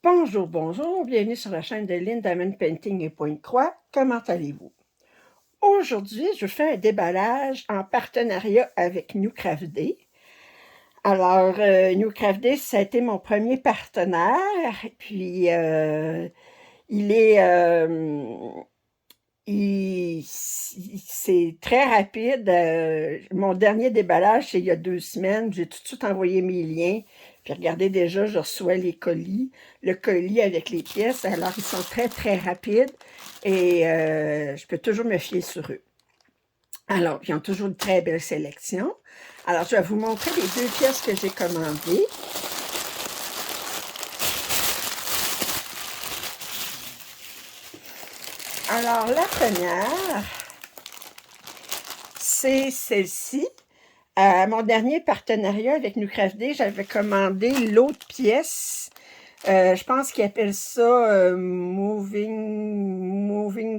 Bonjour, bonjour, bienvenue sur la chaîne de Lynn Diamond Painting et Pointe-Croix. Comment allez-vous? Aujourd'hui, je fais un déballage en partenariat avec New Craft Day. Alors, New Craft Day, ça a été mon premier partenaire, puis il est... c'est très rapide. Mon dernier déballage, c'est il y a 2 semaines. J'ai tout de suite envoyé mes liens. Puis regardez, déjà, je reçois les colis. Le colis avec les pièces. Alors, ils sont très, très rapides. Et je peux toujours me fier sur eux. Alors, ils ont toujours une très belle sélection. Alors, je vais vous montrer les 2 pièces que j'ai commandées. Alors, la première, c'est celle-ci. À mon dernier partenariat avec New Craft Day, j'avais commandé l'autre pièce. Je pense qu'ils appellent ça Moving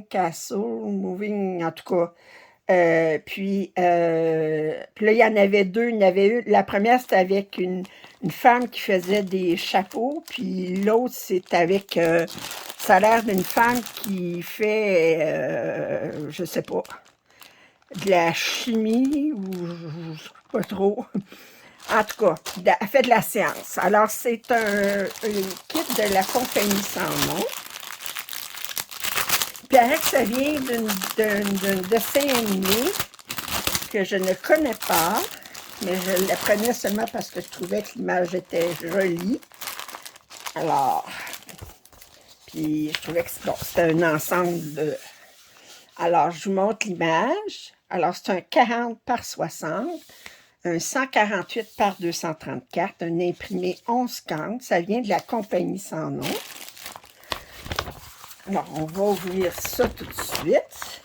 Castle, Moving, en tout cas. Puis là, il y en avait deux. Il y en avait eu, la première, c'était avec une femme qui faisait des chapeaux, puis l'autre, c'est avec, ça a l'air d'une femme qui fait, je sais pas, de la chimie, ou je sais pas trop. En tout cas, elle fait de la science. Alors, c'est un kit de la compagnie Sans Nom. Puis, avec ça vient d'un dessin animé que je ne connais pas, mais je la prenais seulement parce que je trouvais que l'image était jolie. Alors, puis je trouvais que bon, c'était un ensemble de... Alors, je vous montre l'image. Alors, c'est un 40 par 60, un 148 par 234, un imprimé 11 cantes. Ça vient de la compagnie Sans Nom. Alors, on va ouvrir ça tout de suite.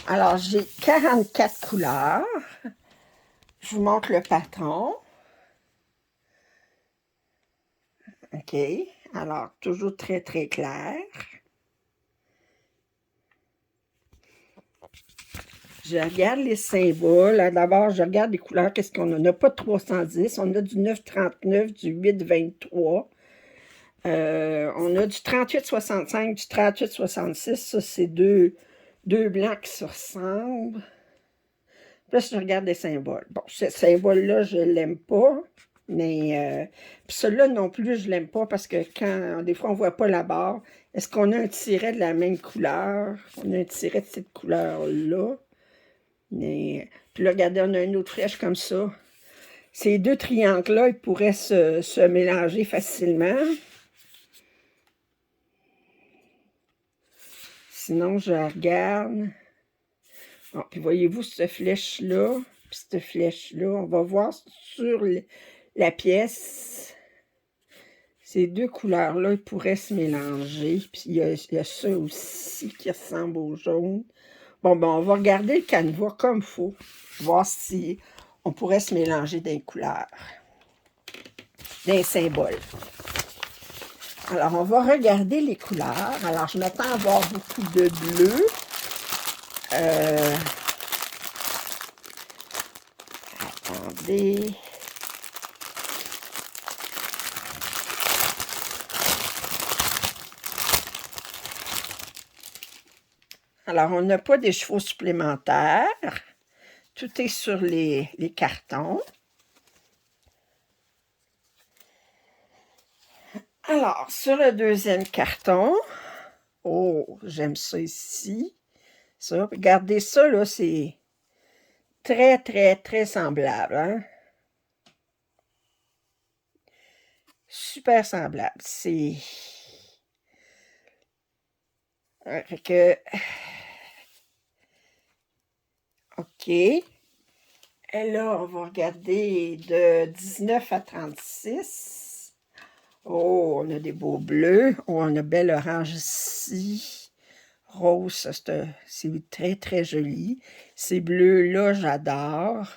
Alors, j'ai 44 couleurs. Je vous montre le patron. OK. Alors, toujours très, très clair. Je regarde les symboles. D'abord, je regarde les couleurs. Qu'est-ce qu'on a? On n'a pas de 310. On a du 939, du 823. On a du 3865, du 3866. Ça, c'est deux blancs qui se ressemblent. Là, je regarde les symboles. Bon, ce symbole-là, je ne l'aime pas. Mais puis celui-là non plus, je ne l'aime pas parce que quand des fois, on ne voit pas la barre. Est-ce qu'on a un tiret de la même couleur? On a un tiret de cette couleur-là. Mais puis là, regardez, on a une autre flèche comme ça. Ces deux triangles-là, ils pourraient se mélanger facilement. Sinon, je regarde. Bon, puis voyez-vous cette flèche-là, puis cette flèche-là. On va voir sur la pièce. Ces deux couleurs-là, ils pourraient se mélanger. Puis il y a ça aussi qui ressemble au jaune. Bon, ben, on va regarder le canevas comme il faut. Voir si on pourrait se mélanger des couleurs, des symboles. Alors, on va regarder les couleurs. Alors, je m'attends à avoir beaucoup de bleu. Attendez. Alors, on n'a pas des chevaux supplémentaires. Tout est sur les cartons. Alors, sur le deuxième carton, oh, j'aime ça ici. Ça, regardez ça, là, c'est très, très, très semblable, hein? Super semblable. C'est... Fait que... OK. Et là, on va regarder de 19 à 36. Oh, on a des beaux bleus. Oh, on a bel orange ici. Rose, c'est très, très joli. Ces bleus-là, j'adore.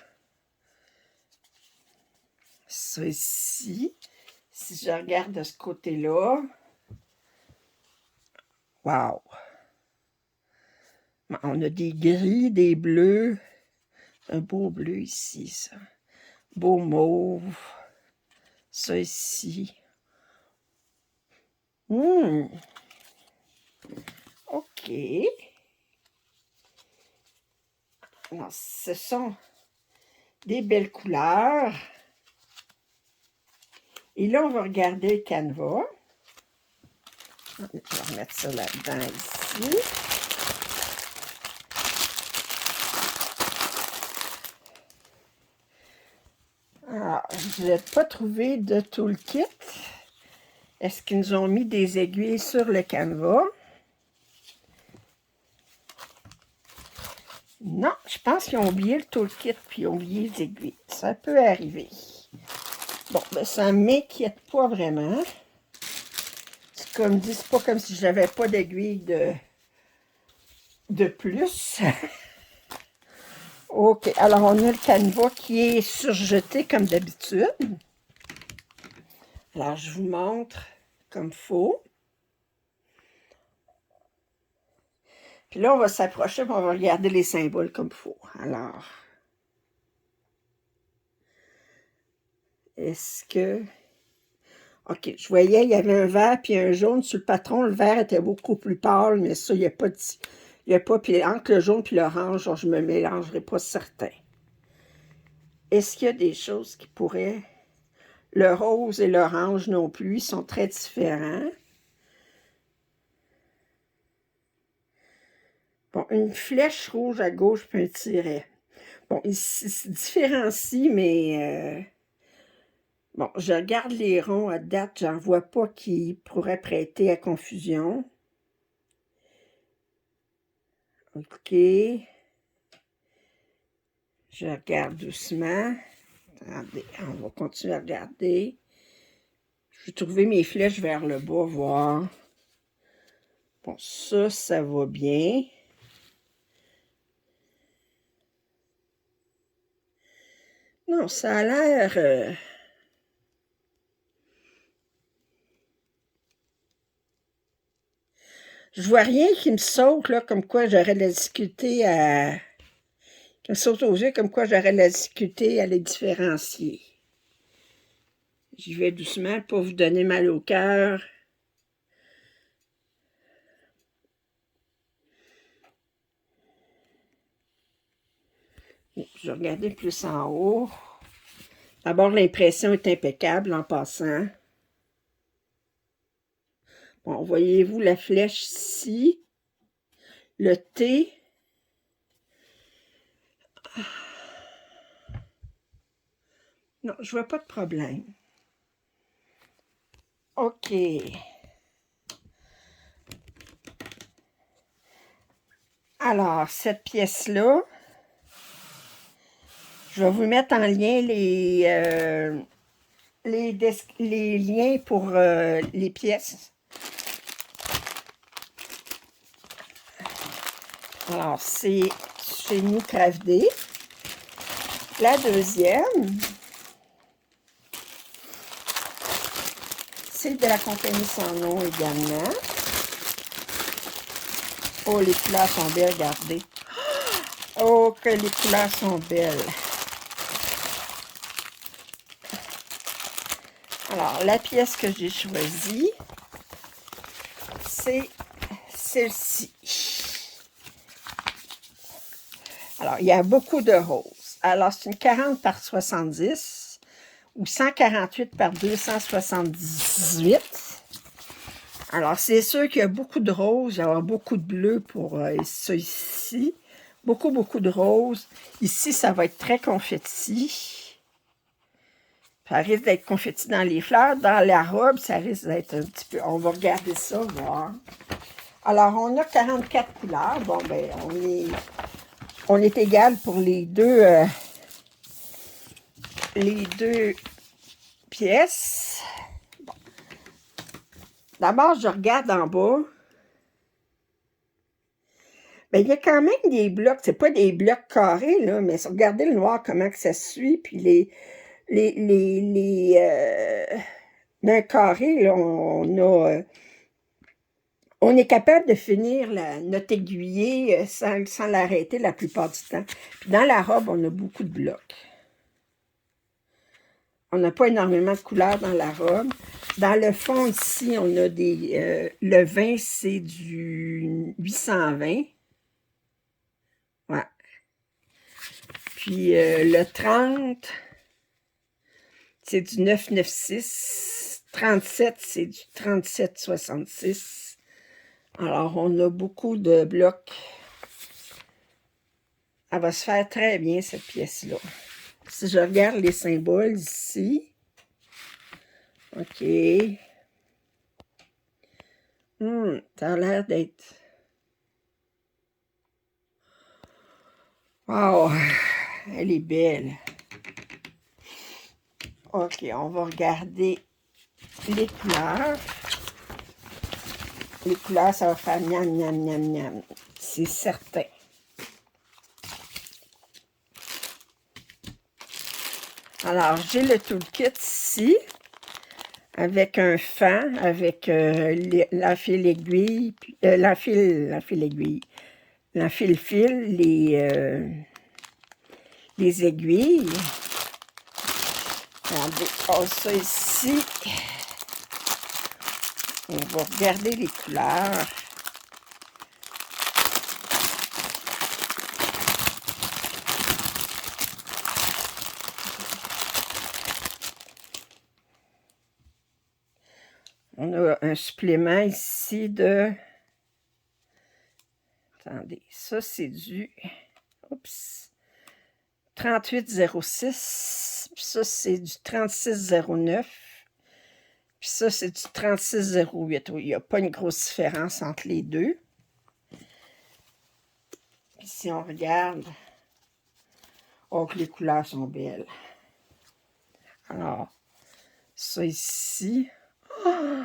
Ça ici. Si je regarde de ce côté-là, wow! On a des gris, des bleus. Un beau bleu ici, ça. Beau mauve. Ça ici. Hmm, OK. Alors, ce sont des belles couleurs. Et là, on va regarder le canevas. Je vais remettre ça là-dedans ici. Alors, je n'ai pas trouvé de toolkit. Est-ce qu'ils nous ont mis des aiguilles sur le canevas? Non, je pense qu'ils ont oublié le toolkit puis ils ont oublié les aiguilles. Ça peut arriver. Bon, ben ça ne m'inquiète pas vraiment. C'est comme dit, c'est pas comme si j'avais pas d'aiguille de plus. OK, alors on a le canevas qui est surjeté comme d'habitude. Alors, je vous montre comme il faut. Puis là, on va s'approcher et on va regarder les symboles comme il faut. Alors, est-ce que... OK, je voyais, il y avait un vert puis un jaune sur le patron. Le vert était beaucoup plus pâle, mais ça, il n'y a pas de... Il n'y a pas... Puis entre le jaune et l'orange, je me mélangerai pas certain. Est-ce qu'il y a des choses qui pourraient... Le rose et l'orange non plus, ils sont très différents. Bon, une flèche rouge à gauche puis un tiret. Bon, ils se différencient, mais... Bon, je regarde les ronds à date, j'en vois pas qui pourraient prêter à confusion. OK. Je regarde doucement. Attendez, on va continuer à regarder. Je vais trouver mes flèches vers le bas, voir. Bon, ça va bien. Non, ça a l'air... Je vois rien qui me saute, là, comme quoi j'aurais de la difficulté à... Qui me saute aux yeux, comme quoi j'aurais de la difficulté à les différencier. J'y vais doucement pour vous donner mal au cœur. Je vais regarder plus en haut. D'abord, l'impression est impeccable en passant. Bon, voyez-vous la flèche ici? Le T. Non, je vois pas de problème. OK. Alors, cette pièce-là, je vais vous mettre en lien les liens pour les pièces. Alors, c'est chez nous Crafté. La deuxième, c'est de la compagnie Sans Nom également. Oh, les couleurs sont belles, regardez. Oh, que les couleurs sont belles. Alors, la pièce que j'ai choisie, c'est celle-ci. Alors, il y a beaucoup de roses. Alors, c'est une 40 par 70 ou 148 par 278. Alors, c'est sûr qu'il y a beaucoup de roses. Il va y avoir beaucoup de bleu pour ça ici. Beaucoup, beaucoup de roses. Ici, ça va être très confetti. Ça risque d'être confetti dans les fleurs. Dans la robe, ça risque d'être un petit peu... On va regarder ça, voir. Alors, on a 44 couleurs. Bon, ben, on est égal pour les deux pièces. Bon. D'abord, je regarde en bas. Ben, il y a quand même des blocs. C'est pas des blocs carrés, là, mais regardez le noir, comment que ça suit. Puis d'un carré, là, on est capable de finir notre aiguillé sans l'arrêter la plupart du temps. Puis dans la robe, on a beaucoup de blocs. on n'a pas énormément de couleurs dans la robe. Dans le fond, ici, on a des... le 20, c'est du 820. Ouais. Puis le 30, c'est du 996. 37, c'est du 3766. Alors, on a beaucoup de blocs. Elle va se faire très bien, cette pièce-là. Si je regarde les symboles ici, OK. Ça a l'air d'être... Wow! Elle est belle. OK, on va regarder les couleurs. Les couleurs, ça va faire miam, miam, miam, miam. C'est certain. Alors, j'ai le toolkit ici, avec un fan, avec la file aiguille, la file aiguille, la fil, les aiguilles. Regardez, oh, ça ici. On va regarder les couleurs. On a un supplément ici de... Attendez, ça c'est du... Oups. 3806. Puis ça c'est du 3609. Puis ça c'est du 3608. Il n'y a pas une grosse différence entre les deux. Puis si on regarde... Oh, que les couleurs sont belles. Alors, ça ici... Oh,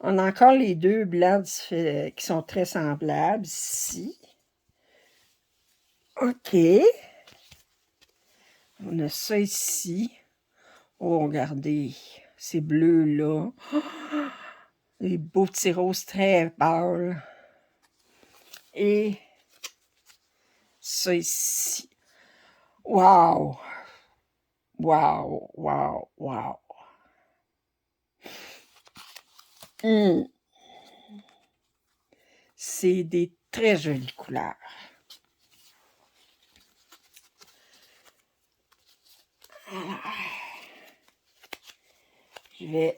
on a encore les deux blancs qui sont très semblables ici. OK. On a ça ici. Oh, regardez, ces bleus-là. Oh, les beaux petits roses très pâles. Et ça ici. Wow! Wow, wow, wow. C'est des très jolies couleurs. Alors, je vais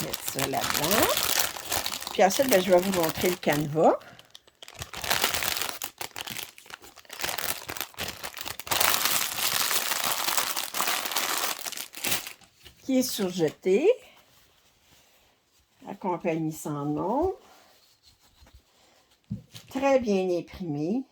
mettre ça là-dedans. Puis ensuite, ben, je vais vous montrer le canevas. Qui est surjeté. La compagnie sans nom. Très bien imprimé.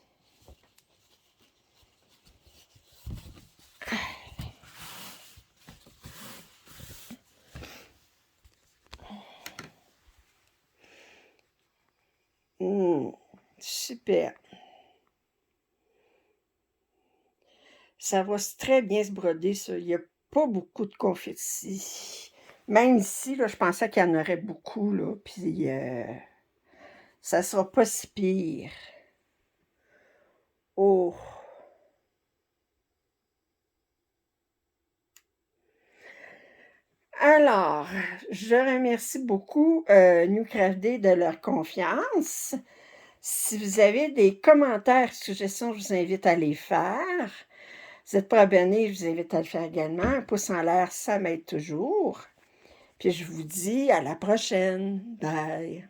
Super. Ça va très bien se broder, ça. Il n'y a pas beaucoup de confettis. Même ici, là, je pensais qu'il y en aurait beaucoup, là. Puis, ça ne sera pas si pire. Oh! Alors, je remercie beaucoup New Craft Day de leur confiance. Si vous avez des commentaires, suggestions, je vous invite à les faire. Si vous n'êtes pas abonné, je vous invite à le faire également. Un pouce en l'air, ça m'aide toujours. Puis je vous dis à la prochaine. Bye!